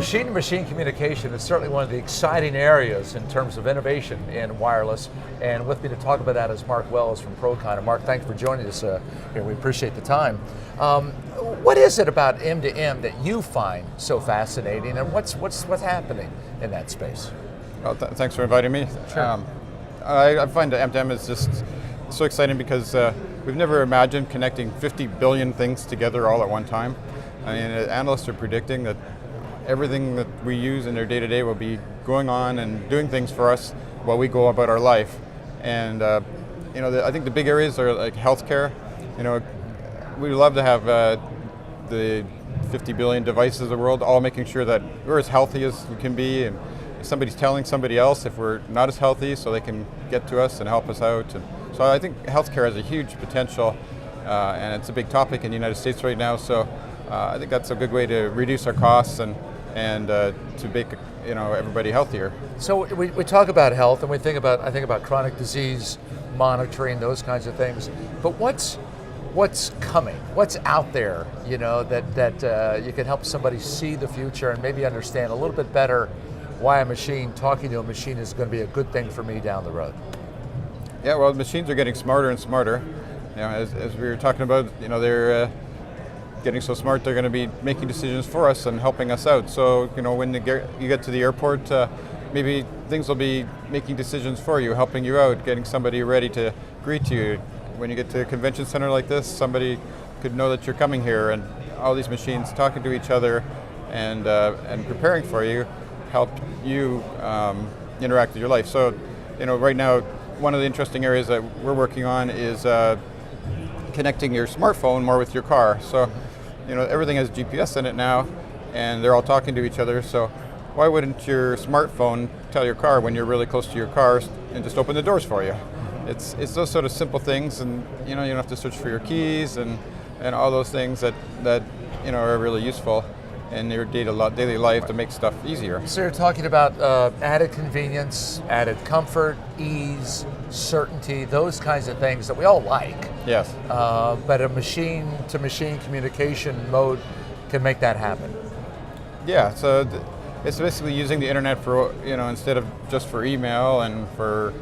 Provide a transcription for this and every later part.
machine-to-machine communication is certainly one of the exciting areas in terms of innovation in wireless. And with me to talk about that is Mark Wells from Procon. And Mark, thanks for joining us here. We appreciate the time. What is it about M2M that you find so fascinating, and what's happening in that space? Well, thanks for inviting me. Sure. I find that M2M is just so exciting because we've never imagined connecting 50 billion things together all at one time. I mean, analysts are predicting that everything that we use in their day-to-day will be going on and doing things for us while we go about our life. And I think the big areas are like healthcare. We love to have the 50 billion devices of the world all making sure that we're as healthy as we can be, and if somebody's telling somebody else if we're not as healthy so they can get to us and help us out. And so I think healthcare has a huge potential, and it's a big topic in the United States right now. So I think that's a good way to reduce our costs and to make everybody healthier. So we talk about health, and I think about chronic disease monitoring, those kinds of things. But what's coming? What's out there? That you can help somebody see the future and maybe understand a little bit better why talking to a machine is going to be a good thing for me down the road. Yeah, well, machines are getting smarter and smarter. As we were talking about, they're getting so smart they're going to be making decisions for us and helping us out. So, when you get to the airport, maybe things will be making decisions for you, helping you out, getting somebody ready to greet you. When you get to a convention center like this, somebody could know that you're coming here, and all these machines talking to each other and preparing for you help you interact with your life. So, right now, one of the interesting areas that we're working on is connecting your smartphone more with your car. So, everything has GPS in it now, and they're all talking to each other. So, why wouldn't your smartphone tell your car when you're really close to your car and just open the doors for you? It's those sort of simple things, and you don't have to search for your keys and all those things that are really useful in your daily life to make stuff easier. So you're talking about added convenience, added comfort, ease, certainty, those kinds of things that we all like. Yes. But a machine-to-machine communication mode can make that happen. Yeah, so it's basically using the internet for, instead of just for email and for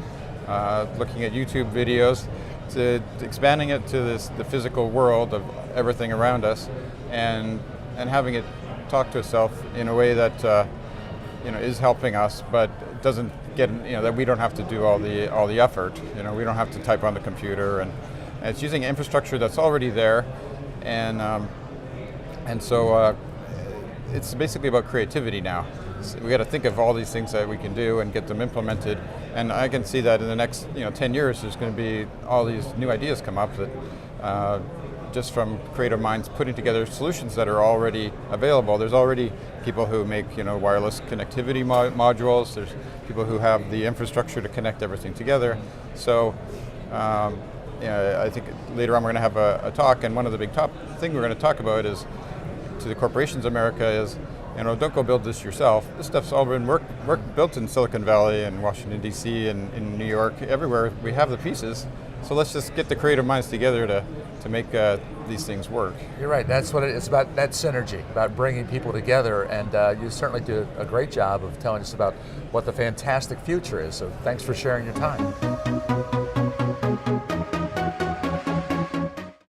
looking at YouTube videos, to expanding it to the physical world of everything around us, and having it talk to itself in a way that is helping us, but doesn't get that we don't have to do all the effort. We don't have to type on the computer, and it's using infrastructure that's already there, and so it's basically about creativity now. We got to think of all these things that we can do and get them implemented. And I can see that in the next 10 years, there's going to be all these new ideas come up that just from creative minds putting together solutions that are already available. There's already people who make wireless connectivity modules. There's people who have the infrastructure to connect everything together. So I think later on we're going to have a talk, and one of the big thing we're going to talk about is to the corporations of America is, don't go build this yourself. This stuff's all been built in Silicon Valley and Washington, D.C. and in New York. Everywhere we have the pieces. So let's just get the creative minds together to make these things work. You're right. That's what it's about, that synergy, about bringing people together. And you certainly do a great job of telling us about what the fantastic future is. So thanks for sharing your time.